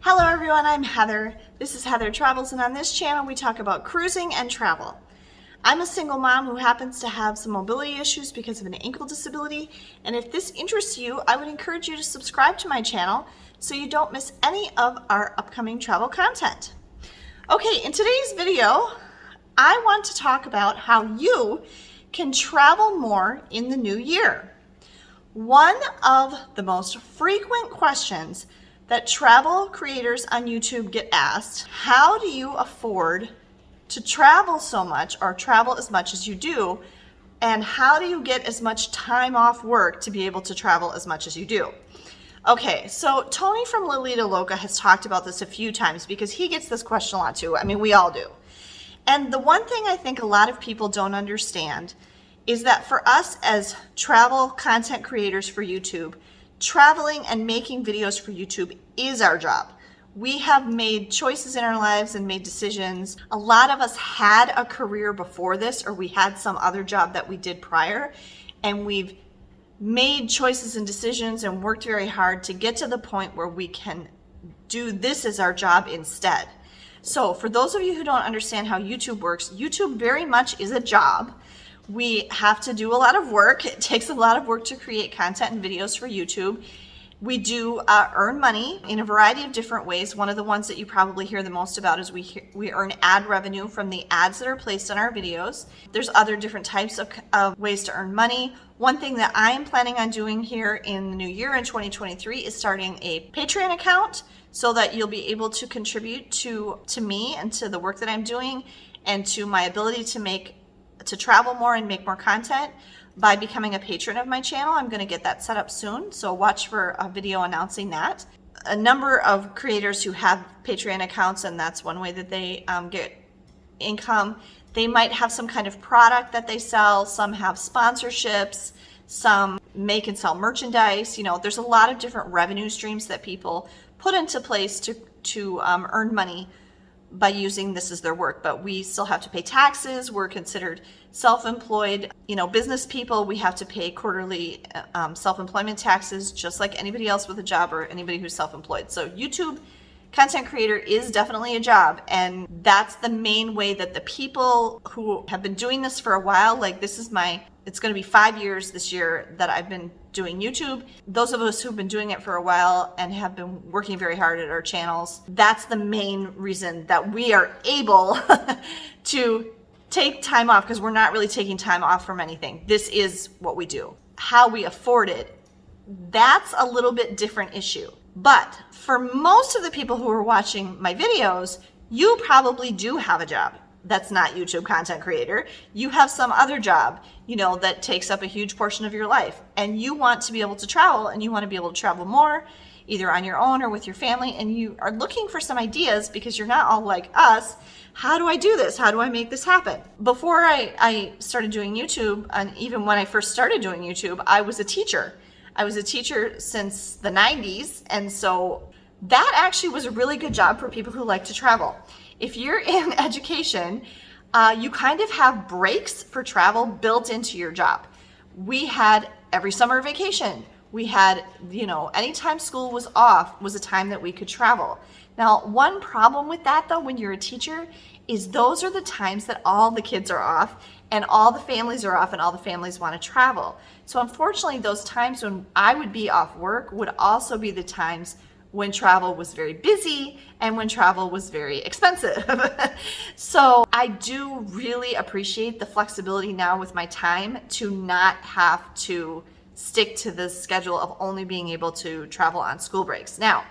Hello everyone, I'm Heather. This is Heather Travels, and on this channel we talk about cruising and travel. I'm a single mom who happens to have some mobility issues because of an ankle disability, and if this interests you, I would encourage you to subscribe to my channel so you don't miss any of our upcoming travel content. Okay, in today's video, I want to talk about how you can travel more in the new year. One of the most frequent questions that travel creators on YouTube get asked: how do you afford to travel so much or travel as much as you do? And how do you get as much time off work to be able to travel as much as you do? Okay, so Tony from Lolita Loca has talked about this a few times because he gets this question a lot too. I mean, we all do. And the one thing I think a lot of people don't understand is that for us as travel content creators for YouTube, traveling and making videos for YouTube is our job. We have made choices in our lives and made decisions. A lot of us had a career before this, or we had some other job that we did prior, and we've made choices and decisions and worked very hard to get to the point where we can do this as our job instead. So for those of you who don't understand how YouTube works, YouTube very much is a job. We have to do a lot of work. It takes a lot of work to create content and videos for YouTube. We do earn money in a variety of different ways. One of the ones that you probably hear the most about is we earn ad revenue from the ads that are placed on our videos. There's other different types of ways to earn money. One thing that I am planning on doing here in the new year in 2023 is starting a Patreon account so that you'll be able to contribute to me and to the work that I'm doing and to my ability to travel more and make more content by becoming a patron of my channel. I'm going to get that set up soon, so watch for a video announcing that. A number of creators who have Patreon accounts, and that's one way that they get income. They might have some kind of product that they sell. Some have sponsorships. Some make and sell merchandise. You know, there's a lot of different revenue streams that people put into place to earn money by using this as their work. But we still have to pay taxes. We're considered self-employed, business people. We have to pay quarterly self-employment taxes just like anybody else with a job or anybody who's self-employed. So YouTube content creator is definitely a job, and that's the main way that the people who have been doing this for a while, like it's going to be 5 years this year that I've been doing YouTube. Those of us who've been doing it for a while and have been working very hard at our channels, that's the main reason that we are able to take time off, because we're not really taking time off from anything. This is what we do. How we afford it, that's a little bit different issue. But for most of the people who are watching my videos, you probably do have a job that's not YouTube content creator. You have some other job, that takes up a huge portion of your life, and you want to be able to travel, and you want to be able to travel more, either on your own or with your family, and you are looking for some ideas because you're not all like us. How do I do this? How do I make this happen? Before I started doing YouTube, and even when I first started doing YouTube, I was a teacher. I was a teacher since the 90s, and so that actually was a really good job for people who like to travel. If you're in education, you kind of have breaks for travel built into your job. We had every summer vacation. We had, anytime school was off was a time that we could travel. Now, one problem with that though, when you're a teacher, is those are the times that all the kids are off and all the families are off and all the families want to travel. So unfortunately, those times when I would be off work would also be the times when travel was very busy and when travel was very expensive. So I do really appreciate the flexibility now with my time to not have to stick to the schedule of only being able to travel on school breaks. Now,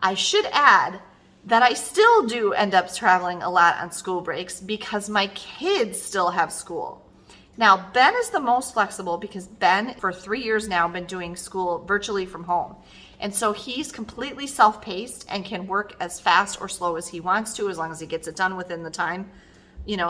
I should add that I still do end up traveling a lot on school breaks because my kids still have school. Now, Ben is the most flexible because Ben, for 3 years now, been doing school virtually from home. And so he's completely self-paced and can work as fast or slow as he wants to, as long as he gets it done within the time,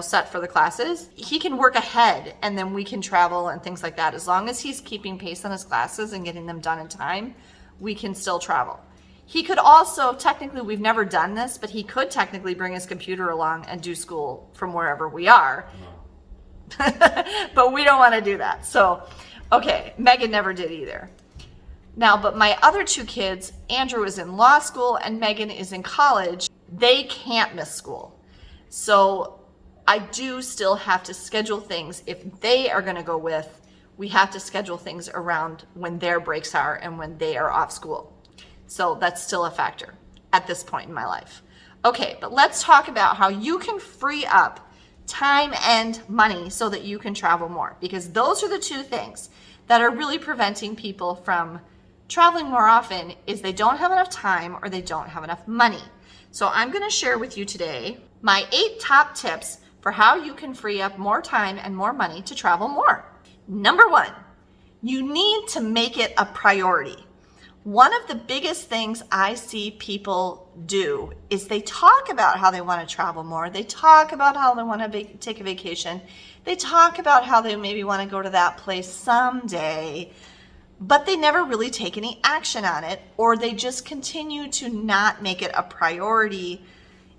set for the classes. He can work ahead, and then we can travel and things like that. As long as he's keeping pace on his classes and getting them done in time, we can still travel. He could also, technically, we've never done this, but he could technically bring his computer along and do school from wherever we are. But we don't want to do that. So, okay, Megan never did either. Now, but my other two kids, Andrew is in law school and Megan is in college. They can't miss school. So I do still have to schedule things. If they are going to go with, we have to schedule things around when their breaks are and when they are off school. So that's still a factor at this point in my life. Okay, but let's talk about how you can free up time and money so that you can travel more, because those are the two things that are really preventing people from traveling more often is they don't have enough time or they don't have enough money. So I'm going to share with you today my 8 top tips for how you can free up more time and more money to travel more. Number 1, you need to make it a priority. One of the biggest things I see people do is they talk about how they want to travel more. They talk about how they want to take a vacation. They talk about how they maybe want to go to that place someday, but they never really take any action on it, or they just continue to not make it a priority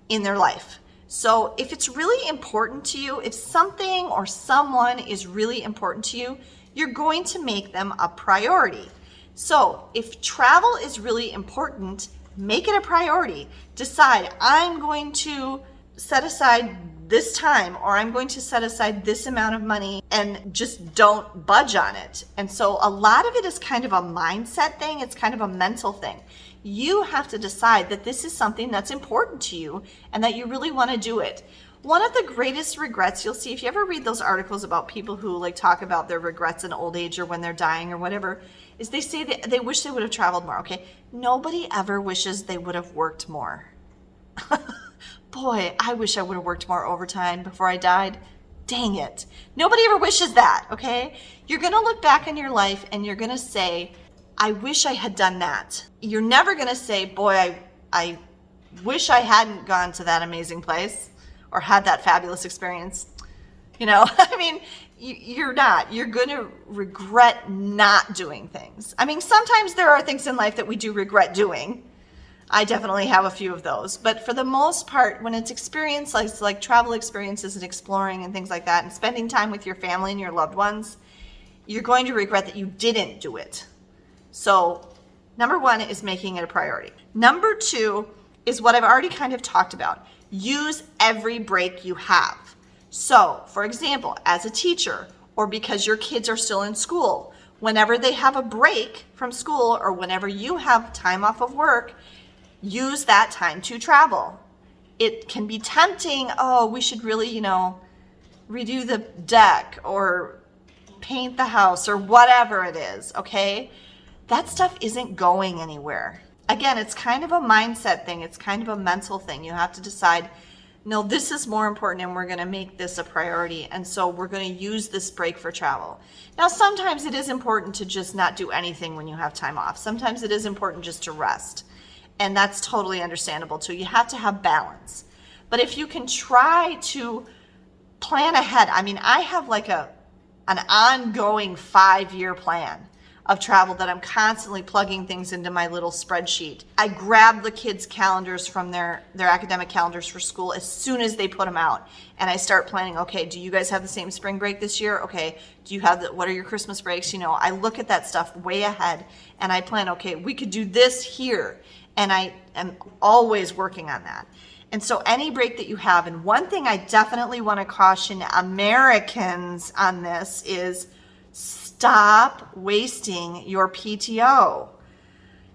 in their life. So if it's really important to you, if something or someone is really important to you, you're going to make them a priority. So if travel is really important, make it a priority. Decide, I'm going to set aside this time, or I'm going to set aside this amount of money, and just don't budge on it. And so a lot of it is kind of a mindset thing. It's kind of a mental thing. You have to decide that this is something that's important to you and that you really want to do it. One of the greatest regrets you'll see, if you ever read those articles about people who like talk about their regrets in old age or when they're dying or whatever, is they say that they wish they would have traveled more. Okay, nobody ever wishes they would have worked more. Boy, I wish I would have worked more overtime before I died. Dang it. Nobody ever wishes that, okay? You're going to look back in your life and you're going to say, I wish I had done that. You're never going to say, boy, I wish I hadn't gone to that amazing place or had that fabulous experience. You know, I mean, you're not. You're going to regret not doing things. I mean, sometimes there are things in life that we do regret doing. I definitely have a few of those. But for the most part, when it's experience, like travel experiences and exploring and things like that, and spending time with your family and your loved ones, you're going to regret that you didn't do it. So number 1 is making it a priority. Number 2 is what I've already kind of talked about. Use every break you have. So, for example, as a teacher, or because your kids are still in school, whenever they have a break from school or whenever you have time off of work, use that time to travel. It can be tempting, oh, we should really, redo the deck or paint the house or whatever it is, okay? That stuff isn't going anywhere. Again, it's kind of a mindset thing. It's kind of a mental thing. You have to decide, no, this is more important and we're going to make this a priority. And so we're going to use this break for travel. Now, sometimes it is important to just not do anything when you have time off. Sometimes it is important just to rest. And that's totally understandable too. You have to have balance. But if you can try to plan ahead, I mean, I have like an ongoing 5-year plan of travel that I'm constantly plugging things into my little spreadsheet. I grab the kids' calendars from their academic calendars for school as soon as they put them out. And I start planning, okay, do you guys have the same spring break this year? Okay, do you have what are your Christmas breaks? I look at that stuff way ahead and I plan, okay, we could do this here. And I am always working on that. And so any break that you have, and one thing I definitely want to caution Americans on this is stop wasting your PTO.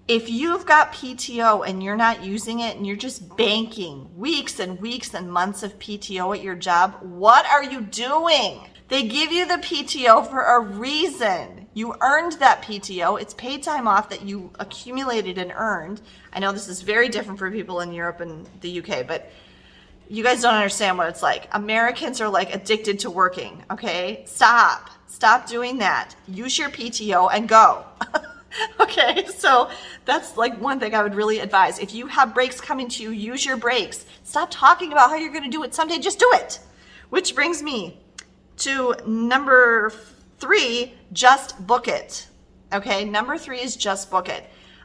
If you've got PTO and you're not using it and you're just banking weeks and weeks and months of PTO at your job, what are you doing? They give you the PTO for a reason. You earned that PTO. It's paid time off that you accumulated and earned. I know this is very different for people in Europe and the UK, but you guys don't understand what it's like. Americans are like addicted to working, okay? Stop doing that. Use your PTO and go. Okay, so that's like one thing I would really advise. If you have breaks coming to you, use your breaks. Stop talking about how you're going to do it someday. Just do it. Which brings me to number 3, just book it. Okay, number 3 is just book it.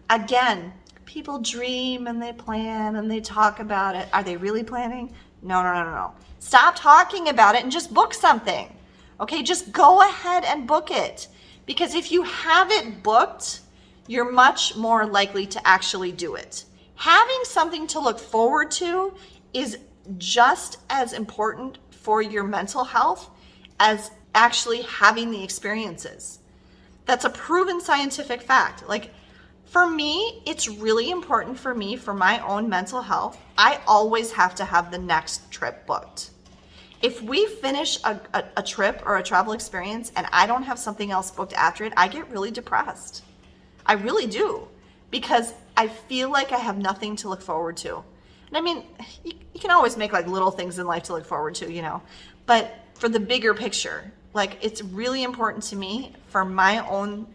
Again, people dream and they plan and they talk about it. Are they really planning? No. Stop talking about it and just book something. Okay, just go ahead and book it. Because if you have it booked, you're much more likely to actually do it. Having something to look forward to is just as important for your mental health as actually having the experiences. That's a proven scientific fact. Like, for me, it's really important for me, for my own mental health, I always have to have the next trip booked. If we finish a trip or a travel experience and I don't have something else booked after it, I get really depressed. I really do, because I feel like I have nothing to look forward to. And I mean, you can always make like little things in life to look forward to, you know, but for the bigger picture, like, it's really important to me for my own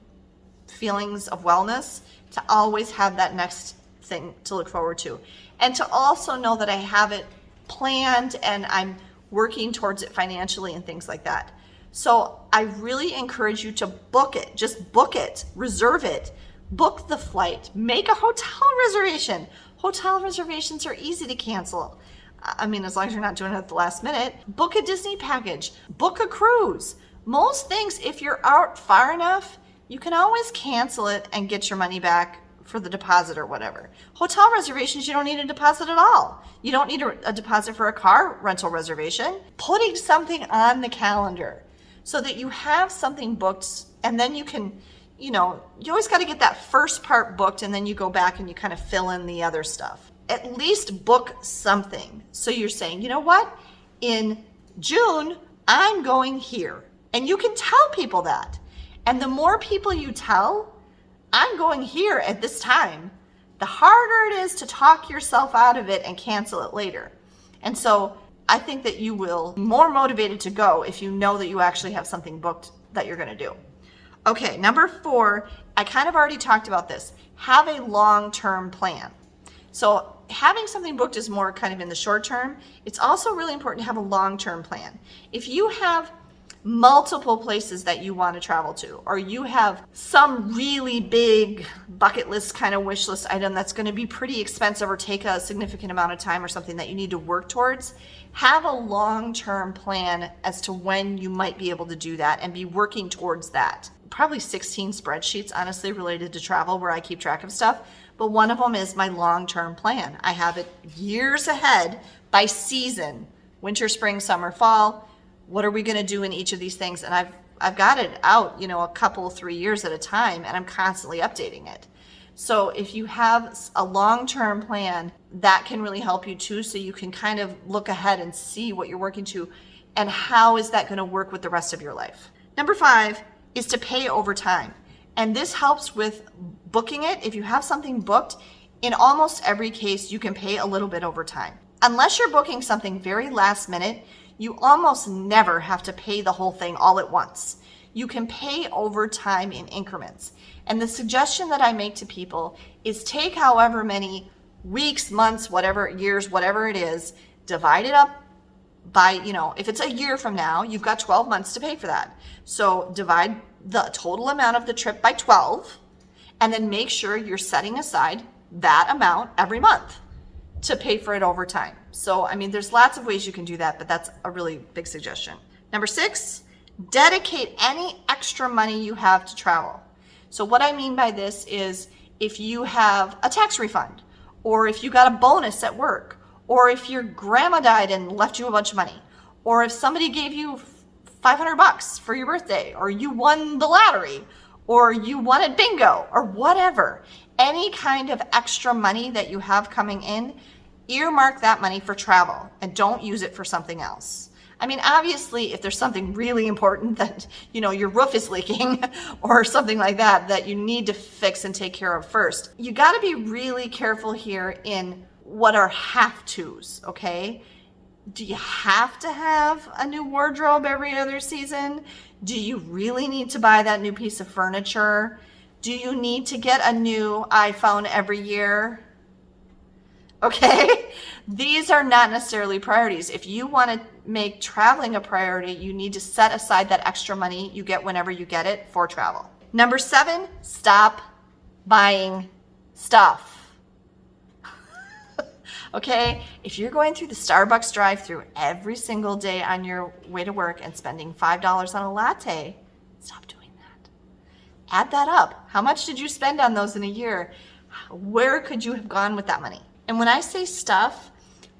feelings of wellness to always have that next thing to look forward to, and to also know that I have it planned and I'm working towards it financially and things like that. So I really encourage you to book it. Just book it, reserve it, book the flight, make a hotel reservation. Hotel reservations are easy to cancel. I mean, as long as you're not doing it at the last minute. Book a Disney package, book a cruise. Most things, if you're out far enough, you can always cancel it and get your money back for the deposit or whatever. Hotel reservations, you don't need a deposit at all. You don't need a deposit for a car rental reservation. Putting something on the calendar so that you have something booked, and then you can, you know, you always got to get that first part booked, and then you go back and you kind of fill in the other stuff. At least book something. So you're saying, you know what? In June, I'm going here. And you can tell people that. And the more people you tell, I'm going here at this time, the harder it is to talk yourself out of it and cancel it later. And so I think that you will be more motivated to go if you know that you actually have something booked that you're going to do. Okay, number 4, I kind of already talked about this. Have a long-term plan. So having something booked is more kind of in the short term. It's also really important to have a long-term plan. If you have multiple places that you want to travel to, or you have some really big bucket list kind of wish list item that's going to be pretty expensive or take a significant amount of time, or something that you need to work towards, have a long-term plan as to when you might be able to do that and be working towards that. Probably 16 spreadsheets, honestly, related to travel where I keep track of stuff. But one of them is my long-term plan. I have it years ahead by season: winter, spring, summer, fall. What are we going to do in each of these things? And I've got it out, you know, a couple, 3 years at a time, and I'm constantly updating it. So if you have a long-term plan, that can really help you too, so you can kind of look ahead and see what you're working to and how is that going to work with the rest of your life. Number 5 is to pay over time. And this helps with booking it. If you have something booked, in almost every case, you can pay a little bit over time. Unless you're booking something very last minute, you almost never have to pay the whole thing all at once. You can pay over time in increments. And the suggestion that I make to people is take however many weeks, months, whatever, years, whatever it is, divide it up by, you know, if it's a year from now, you've got 12 months to pay for that. So divide the total amount of the trip by 12, and then make sure you're setting aside that amount every month to pay for it over time. So, I mean, there's lots of ways you can do that, but that's a really big suggestion. Number 6, dedicate any extra money you have to travel. So what I mean by this is, if you have a tax refund, or if you got a bonus at work, or if your grandma died and left you a bunch of money, or if somebody gave you $500 for your birthday, or you won the lottery, or you won at bingo, or whatever, any kind of extra money that you have coming in, earmark that money for travel and don't use it for something else. I mean, obviously, if there's something really important that, you know, your roof is leaking or something like that, that you need to fix and take care of first, you got to be really careful here in what are have-tos, okay? Do you have to have a new wardrobe every other season? Do you really need to buy that new piece of furniture? Do you need to get a new iPhone every year? Okay, these are not necessarily priorities. If you want to make traveling a priority, you need to set aside that extra money you get whenever you get it for travel. Number 7, stop buying stuff. Okay, if you're going through the Starbucks drive-thru every single day on your way to work and spending $5 on a latte, stop doing that. Add that up. How much did you spend on those in a year? Where could you have gone with that money? And when I say stuff,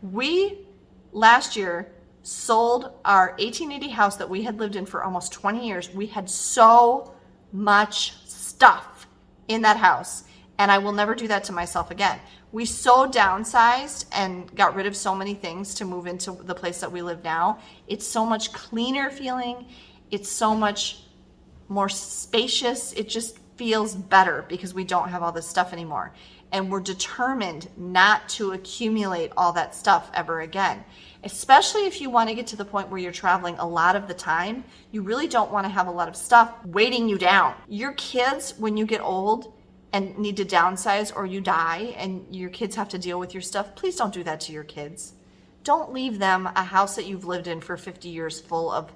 we last year sold our 1880 house that we had lived in for almost 20 years. We had so much stuff in that house, and I will never do that to myself again. We so downsized and got rid of so many things to move into the place that we live now. It's so much cleaner feeling. It's so much more spacious. It just feels better because we don't have all this stuff anymore. And we're determined not to accumulate all that stuff ever again. Especially if you want to get to the point where you're traveling a lot of the time, you really don't want to have a lot of stuff weighting you down. Your kids, when you get old and need to downsize or you die and your kids have to deal with your stuff, please don't do that to your kids. Don't leave them a house that you've lived in for 50 years full of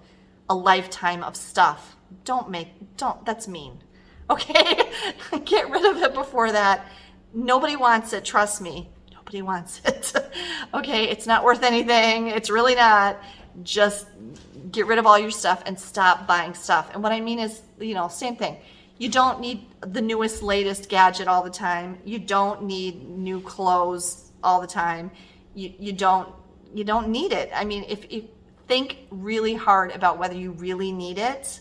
a lifetime of stuff. That's mean. Okay? Get rid of it before that. Nobody wants it, trust me. Nobody wants it. Okay, it's not worth anything. It's really not. Just get rid of all your stuff and stop buying stuff. And what I mean is, same thing. You don't need the newest, latest gadget all the time. You don't need new clothes all the time. You don't need it. I mean, if you think really hard about whether you really need it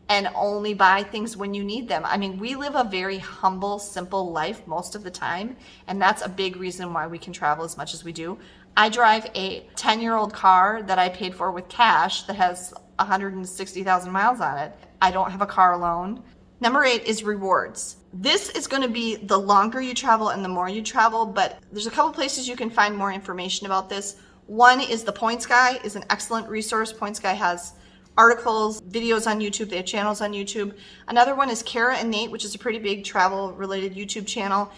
and only buy things when you need them. I mean, we live a very humble, simple life most of the time, and that's a big reason why we can travel as much as we do. I drive a 10-year-old car that I paid for with cash that has 160,000 miles on it. I don't have a car loan. Number 8 is rewards. This is going to be the longer you travel and the more you travel, but there's a couple places you can find more information about this. One is the Points Guy is an excellent resource. Points Guy has articles, videos on YouTube. They have channels on YouTube. Another one is Kara and Nate, which is a pretty big travel-related YouTube channel.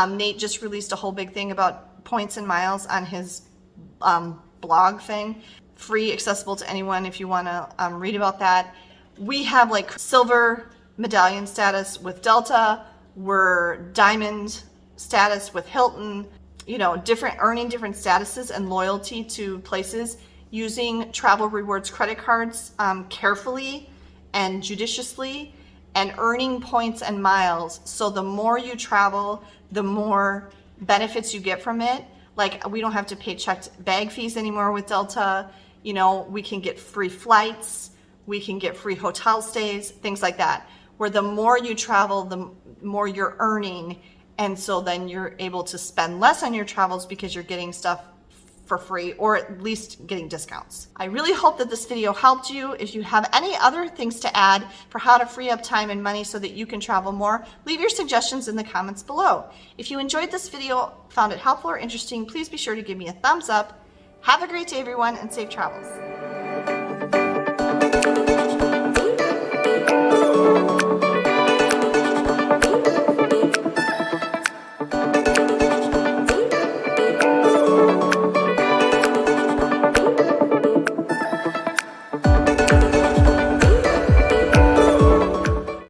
Nate just released a whole big thing about points and miles on his blog thing. Free, accessible to anyone if you want to read about that. We have like silver medallion status with Delta. We're diamond status with Hilton. Earning different statuses and loyalty to places using travel rewards credit cards carefully and judiciously, and earning points and miles. So the more you travel, the more benefits you get from it. Like, we don't have to pay checked bag fees anymore with Delta. We can get free flights, we can get free hotel stays, things like that. Where the more you travel, the more you're earning, and so then you're able to spend less on your travels because you're getting stuff for free, or at least getting discounts. I really hope that this video helped you. If you have any other things to add for how to free up time and money so that you can travel more, leave your suggestions in the comments below. If you enjoyed this video, found it helpful or interesting, please be sure to give me a thumbs up. Have a great day, everyone, and safe travels.